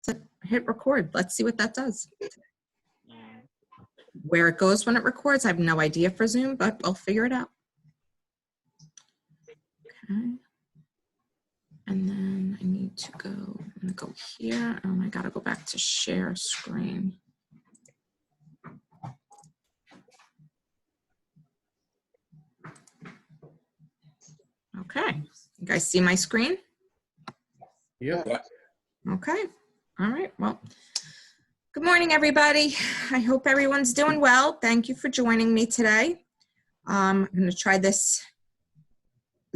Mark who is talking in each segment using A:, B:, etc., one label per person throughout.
A: So hit record. Let's see what that does. Where it goes when it records, I have no idea for Zoom, but I'll figure it out. Okay. And then I need to go, I'm gonna go here, and I gotta go back to share screen. Okay, you guys see my screen?
B: Yeah.
A: Okay, all right, well, good morning, everybody. I hope everyone's doing well. Thank you for joining me today. I'm gonna try this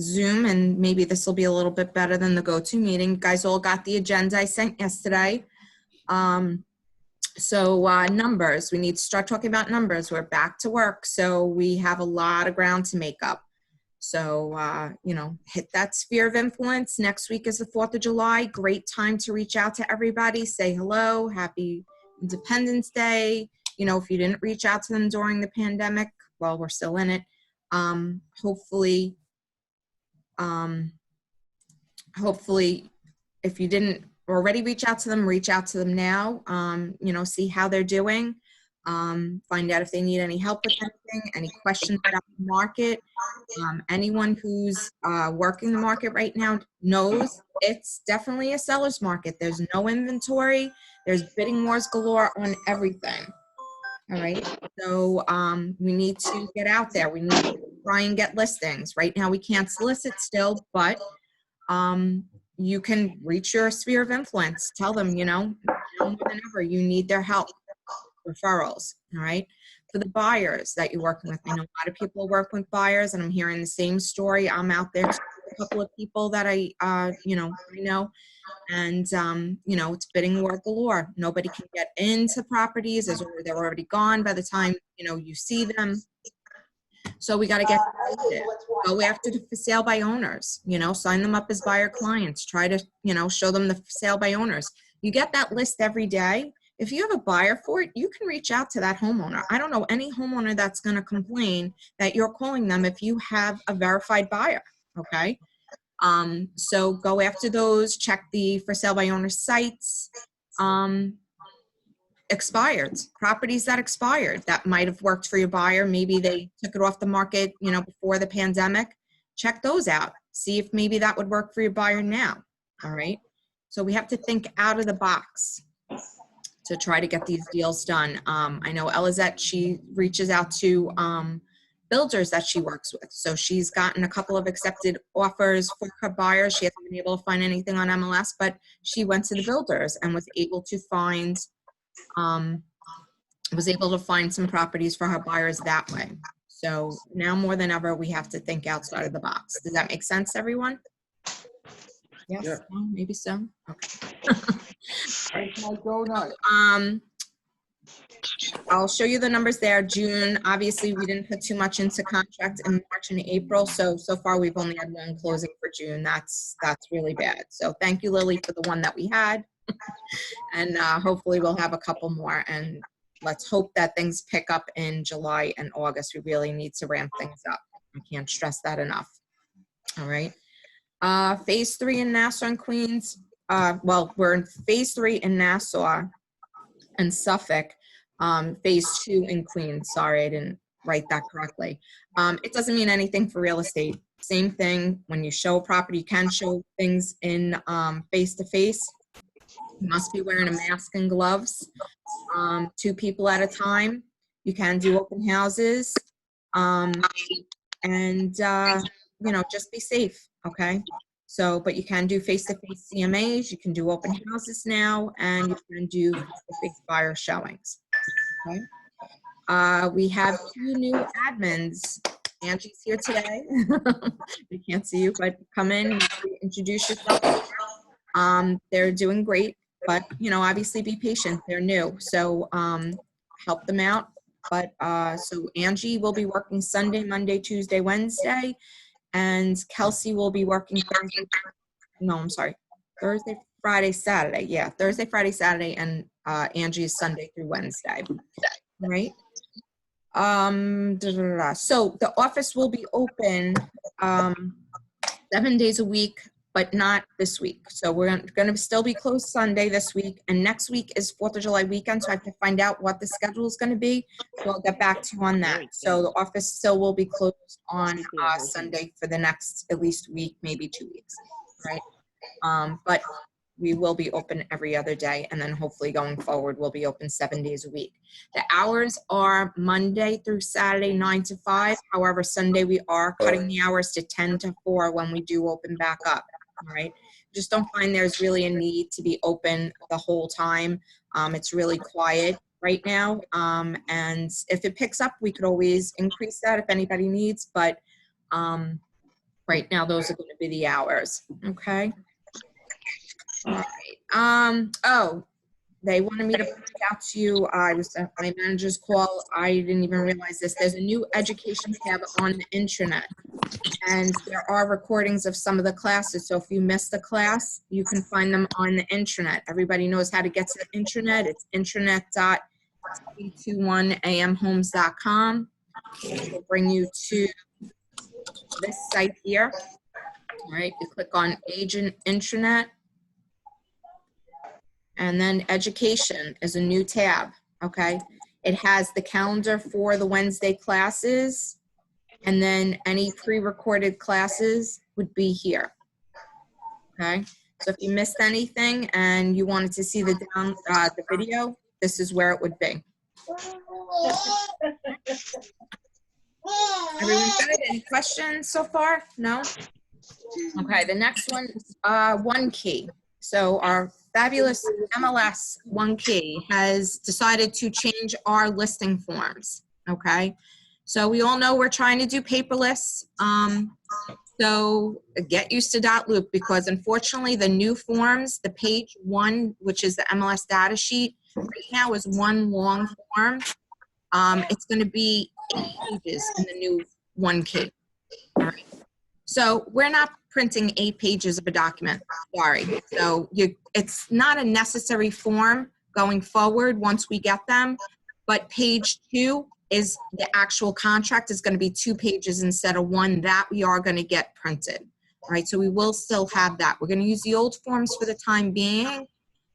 A: Zoom, and maybe this will be a little bit better than the GoToMeeting. You guys all got the agenda I sent yesterday. Numbers, we need to start talking about numbers. We're back to work, so we have a lot of ground to make up. So, hit that sphere of influence. Next week is the 4th of July. Great time to reach out to everybody, say hello, happy Independence Day. You know, if you didn't reach out to them during the pandemic, well, we're still in it. Hopefully, if you didn't already reach out to them now, see how they're doing, find out if they need any help with anything, any questions about the market. Anyone who's working the market right now knows it's definitely a seller's market. There's no inventory. There's bidding wars galore on everything. All right, so we need to get out there. We need to try and get listings. Right now we can't solicit still, but you can reach your sphere of influence. Tell them, now more than ever, you need their help. Referrals, all right? For the buyers that you're working with, I know a lot of people work with buyers, and I'm hearing the same story. I'm out there, a couple of people that I know, and it's bidding war galore. Nobody can get into properties, as they're already gone by the time you see them. So we got to get go after the for sale by owners, sign them up as buyer clients, try to, show them the for sale by owners. You get that list every day. If you have a buyer for it, you can reach out to that homeowner. I don't know any homeowner that's going to complain that you're calling them if you have a verified buyer, okay? So go after those, check the for sale by owner sites. Expired properties that expired that might have worked for your buyer. Maybe they took it off the market, before the pandemic. Check those out. See if maybe that would work for your buyer now. All right. So we have to think out of the box to try to get these deals done. I know Elizette, she reaches out to builders that she works with. So she's gotten a couple of accepted offers for her buyers. She hasn't been able to find anything on MLS, but she went to the builders and was able to find some properties for her buyers that way. So now more than ever, we have to think outside of the box. Does that make sense, everyone? Yes,
B: Yeah.
A: no, maybe so. Okay. I'll show you the numbers there. June, obviously we didn't put too much into contract in March and April. So far we've only had one closing for June. That's really bad. So thank you, Lily, for the one that we had. And hopefully we'll have a couple more, and let's hope that things pick up in July and August. We really need to ramp things up. I can't stress that enough. All right. Phase 3 in Nassau and Queens. We're in phase 3 in Nassau and Suffolk. Phase 2 in Queens. Sorry, I didn't write that correctly. It doesn't mean anything for real estate. Same thing. When you show a property, you can show things in face-to-face. You must be wearing a mask and gloves, 2 people at a time. You can do open houses, just be safe, okay? So, but you can do face-to-face CMAs, you can do open houses now, and you can do face-to-face buyer showings, okay? We have 2 new admins. Angie's here today. We can't see you, but come in, introduce yourself. They're doing great. But, obviously be patient. They're new. So help them out. But so Angie will be working Sunday, Monday, Tuesday, Wednesday. And Kelsey will be working Thursday, Friday, Saturday. Yeah, Thursday, Friday, Saturday. And Angie is Sunday through Wednesday. All right. So the office will be open 7 days a week, but not this week. So we're going to still be closed Sunday this week, and next week is 4th of July weekend, so I have to find out what the schedule is going to be. So I'll get back to you on that. So the office still will be closed on Sunday for the next at least week, maybe 2 weeks, right? But we will be open every other day, and then hopefully going forward, we'll be open 7 days a week. The hours are Monday through Saturday, 9 to 5. However, Sunday we are cutting the hours to 10 to 4 when we do open back up, all right? Just don't find there's really a need to be open the whole time. It's really quiet right now, and if it picks up, we could always increase that if anybody needs, but right now, those are going to be the hours, okay? All right. Oh, they wanted me to point out to you, I was at my manager's call. I didn't even realize this. There's a new education tab on the intranet, and there are recordings of some of the classes. So if you missed a class, you can find them on the intranet. Everybody knows how to get to the intranet. It's intranet.321amhomes.com. It'll bring you to this site here. All right, you click on Agent Intranet. And then education is a new tab, okay? It has the calendar for the Wednesday classes, and then any pre-recorded classes would be here, okay? So if you missed anything and you wanted to see the video, this is where it would be. Everyone good? Any questions so far? No? Okay, the next one is One Key. So our fabulous MLS One Key has decided to change our listing forms, okay? So we all know we're trying to do paperless. So get used to .loop, because unfortunately the new forms, the page 1, which is the MLS data sheet, right now is one long form. It's going to be 8 pages in the new One Key. All right. So we're not printing 8 pages of a document, sorry. So it's not a necessary form going forward once we get them, but page 2 is the actual contract is going to be 2 pages instead of 1 that we are going to get printed. All right, so we will still have that. We're going to use the old forms for the time being,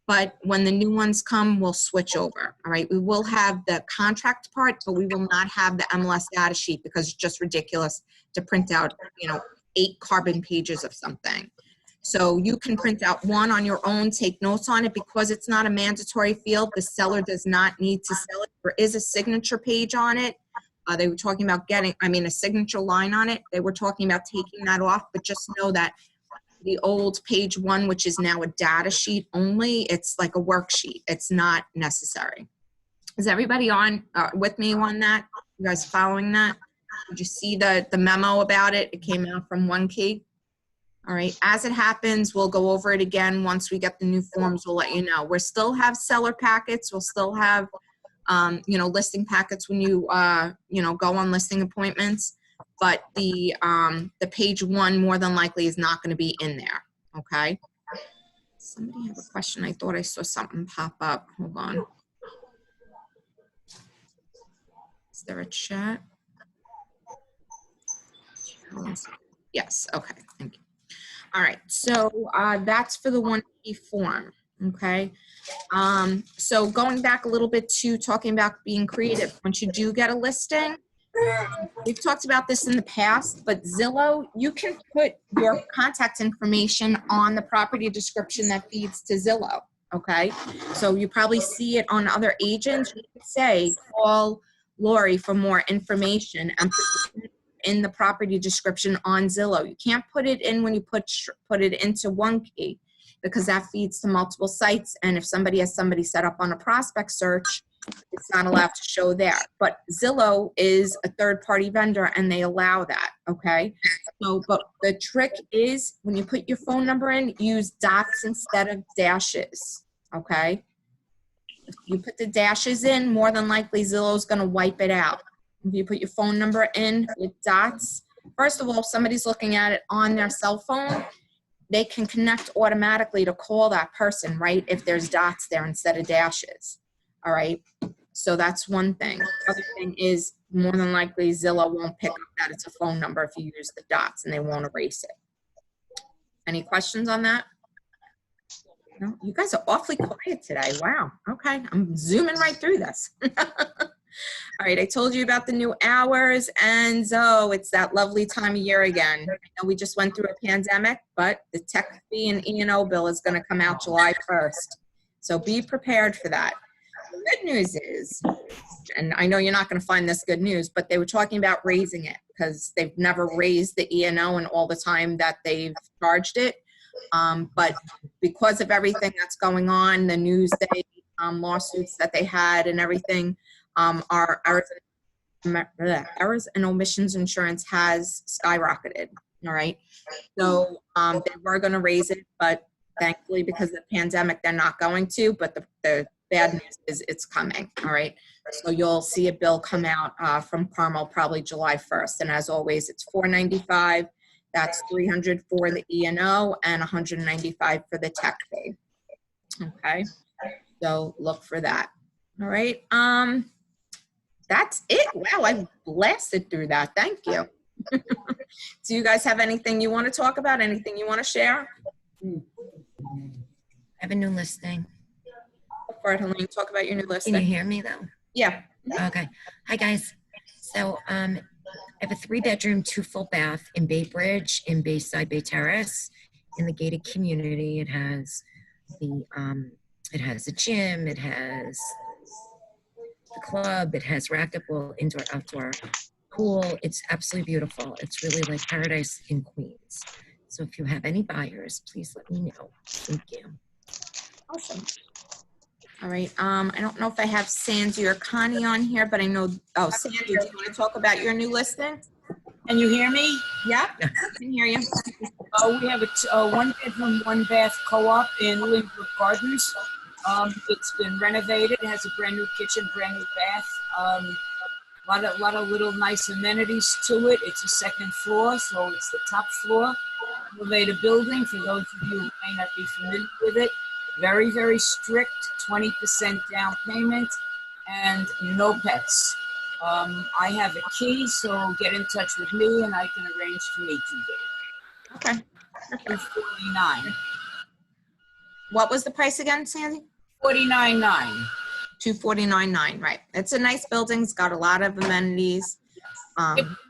A: but when the new ones come, we'll switch over. All right, we will have the contract part, but we will not have the MLS data sheet because it's just ridiculous to print out, 8 carbon pages of something. So you can print out 1 on your own, take notes on it. Because it's not a mandatory field, the seller does not need to sell it. There is a signature page on it. They were talking about a signature line on it. They were talking about taking that off, but just know that the old page 1, which is now a data sheet only, it's like a worksheet. It's not necessary. Is everybody on with me on that? You guys following that? Did you see the memo about it? It came out from One Key. All right, as it happens, we'll go over it again. Once we get the new forms, we'll let you know. We'll still have seller packets. We'll still have, listing packets when you, go on listing appointments. But the page 1 more than likely is not going to be in there, okay? Somebody have a question. I thought I saw something pop up. Hold on. Is there a chat? Yes, okay, thank you. All right, so that's for the One Key form, okay? So going back a little bit to talking about being creative, once you do get a listing, we've talked about this in the past, but Zillow, you can put your contact information on the property description that feeds to Zillow, okay? So you probably see it on other agents. You could say, call Lori for more information and put it in the property description on Zillow. You can't put it in when you put it into One Key, because that feeds to multiple sites, and if somebody has somebody set up on a prospect search, it's not allowed to show there. But Zillow is a third-party vendor, and they allow that, okay? So, but the trick is when you put your phone number in, use dots instead of dashes, okay? If you put the dashes in, more than likely Zillow's going to wipe it out. If you put your phone number in with dots, first of all, if somebody's looking at it on their cell phone, they can connect automatically to call that person, right? If there's dots there instead of dashes, all right? So that's one thing. The other thing is more than likely Zillow won't pick up that it's a phone number if you use the dots, and they won't erase it. Any questions on that? No, you guys are awfully quiet today. Wow. Okay, I'm zooming right through this. All right, I told you about the new hours, and oh, it's that lovely time of year again. I know we just went through a pandemic, but the tech fee and E&O bill is going to come out July 1st. So be prepared for that. The good news is, and I know you're not going to find this good news, but they were talking about raising it because they've never raised the E&O in all the time that they've charged it. But because of everything that's going on, the Newsday lawsuits that they had and everything, our errors and omissions insurance has skyrocketed. All right. So they were going to raise it, but thankfully, because of the pandemic, they're not going to. But the bad news is it's coming. All right. So you'll see a bill come out from Carmel probably July 1st. And as always, it's $495. That's $300 for the E&O and $195 for the tech fee. Okay. So look for that. All right. That's it. Wow, I blasted through that. Thank you. Do you guys have anything you want to talk about? Anything you want to share?
C: I have a new listing.
A: Go for it, Helene. Talk about your new
C: Can you
A: listing.
C: hear me though?
A: Yeah.
C: Okay. Hi guys. So I have a 3-bedroom, 2 full bath in Bay Bridge in Bayside Bay Terrace in the gated community. It has a gym, it has the club, it has racquetball, indoor, outdoor pool. It's absolutely beautiful. It's really like paradise in Queens. So if you have any buyers, please let me know. Thank you.
A: Awesome. All right. I don't know if I have Sandy or Connie on here, but I know, oh, Sandy, do you want to talk about your new listing?
D: Can you hear me?
A: Yeah, I can hear you.
D: We have a 1-bedroom, 1-bath co-op in Linwood Gardens. It's been renovated. It has a brand new kitchen, brand new bath. A lot of little nice amenities to it. It's a 2nd floor, so it's the top floor. Elevator building, for those of you who may not be familiar with it. Very, very strict, 20% down payment, and no pets. I have a key, so get in touch with me and I can arrange to meet you there.
A: Okay.
D: 249.
A: What was the price again, Sandy?
D: 49.9.
A: 249.9, right. It's a nice building. It's got a lot of amenities.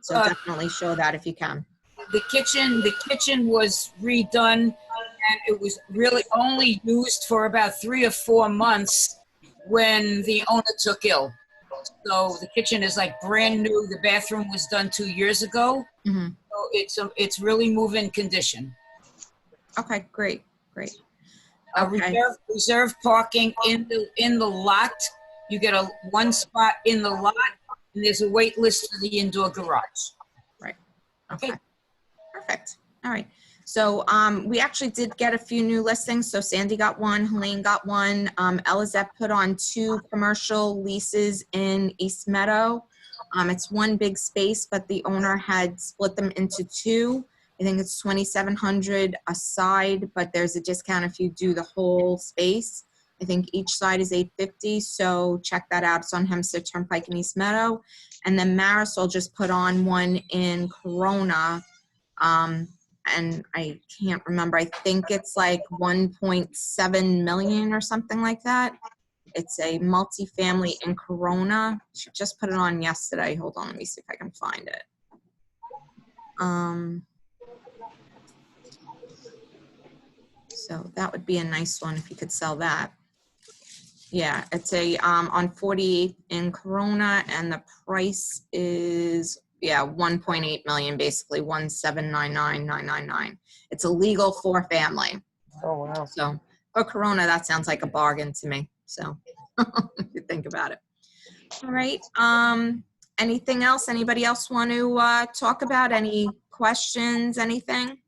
A: So definitely show that if you can.
D: The kitchen was redone, and it was really only used for about 3 or 4 months when the owner took ill. So the kitchen is like brand new. The bathroom was done 2 years ago.
A: Mhm.
D: So it's really move-in condition.
A: Okay, great. Okay.
D: Reserve parking in the lot. You get one spot in the lot, and there's a wait list for the indoor garage.
A: Right. Okay. Perfect. All right. So we actually did get a few new listings. So Sandy got one, Helene got one. Elizabeth put on 2 commercial leases in East Meadow. It's one big space, but the owner had split them into 2. I think it's $2,700 a side, but there's a discount if you do the whole space. I think each side is $850, so check that out. It's on Hempstead Turnpike in East Meadow. And then Marisol just put on one in Corona, and I can't remember. I think it's like 1.7 million or something like that. It's a multifamily in Corona. She just put it on yesterday. Hold on, let me see if I can find it. So that would be a nice one if you could sell that. Yeah, it's a on 48 in Corona, and the price is 1.8 million, basically 1,799,999. It's a legal 4-family.
B: Oh, wow.
A: So for Corona, that sounds like a bargain to me. So if you think about it. All right. Anything else? Anybody else want to talk about? Any questions? Anything?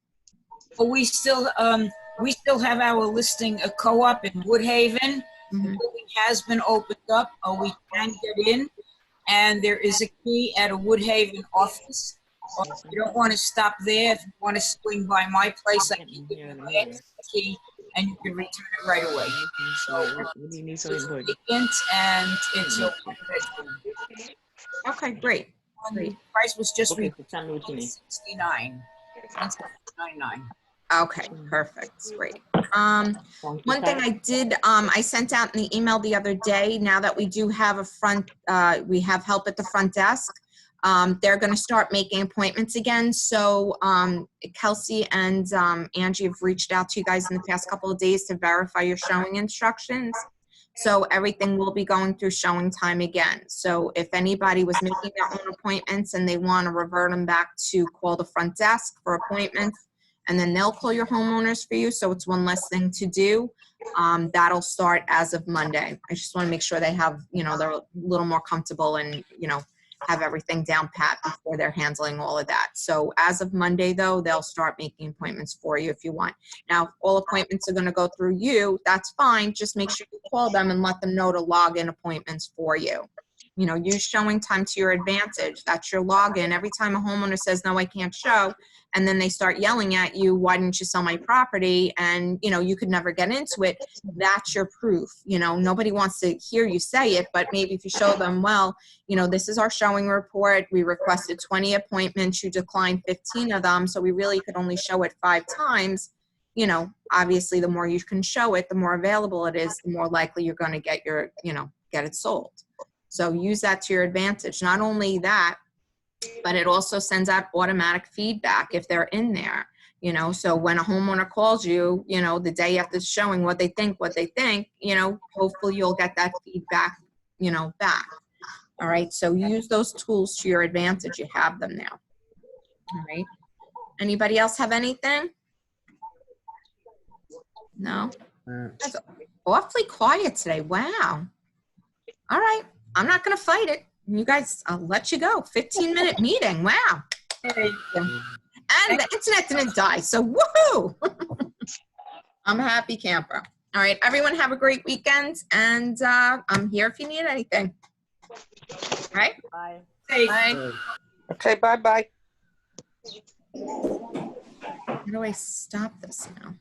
D: But we still have our listing, a co-op in Woodhaven.
A: Mhm.
D: The building has been opened up. We can get in, and there is a key at a Woodhaven office. If you don't want to stop there, if you want to swing by my place, I can give you the key, and you can return it right away. So it's vacant, and it's open.
A: Okay, great.
D: The price was just $169.99.
A: Okay, perfect, great. One thing I did, I sent out in the email the other day, now that we do have we have help at the front desk, they're gonna start making appointments again. So, Kelsey and, Angie have reached out to you guys in the past couple of days to verify your showing instructions. So everything will be going through showing time again. So if anybody was making their own appointments and they want to revert them back to call the front desk for appointments, and then they'll call your homeowners for you, so it's one less thing to do. That'll start as of Monday. I just want to make sure they have, they're a little more comfortable and, have everything down pat before they're handling all of that. So as of Monday, though, they'll start making appointments for you if you want. Now, if all appointments are going to go through you, that's fine. Just make sure you call them and let them know to log in appointments for you. Use showing time to your advantage. That's your login. Every time a homeowner says, no, I can't show, and then they start yelling at you, why didn't you sell my property? And, you could never get into it. That's your proof. Nobody wants to hear you say it, but maybe if you show them, well, this is our showing report. We requested 20 appointments. You declined 15 of them. So we really could only show it 5 times. Obviously the more you can show it, the more available it is, the more likely you're going to get get it sold. So use that to your advantage. Not only that, but it also sends out automatic feedback if they're in there, so when a homeowner calls you, the day after showing what they think, hopefully you'll get that feedback, back. All right. So use those tools to your advantage. You have them now. All right. Anybody else have anything? No? That's awfully quiet today. Wow. All right. I'm not going to fight it. You guys, I'll let you go. 15-minute meeting. Wow.
D: Hey,
A: And the internet didn't die. So woohoo. I'm a happy camper. All right. Everyone have a great weekend. And I'm here if you need anything. All right.
D: hey.
A: Bye.
E: Okay, bye-bye.
A: How do I stop this now?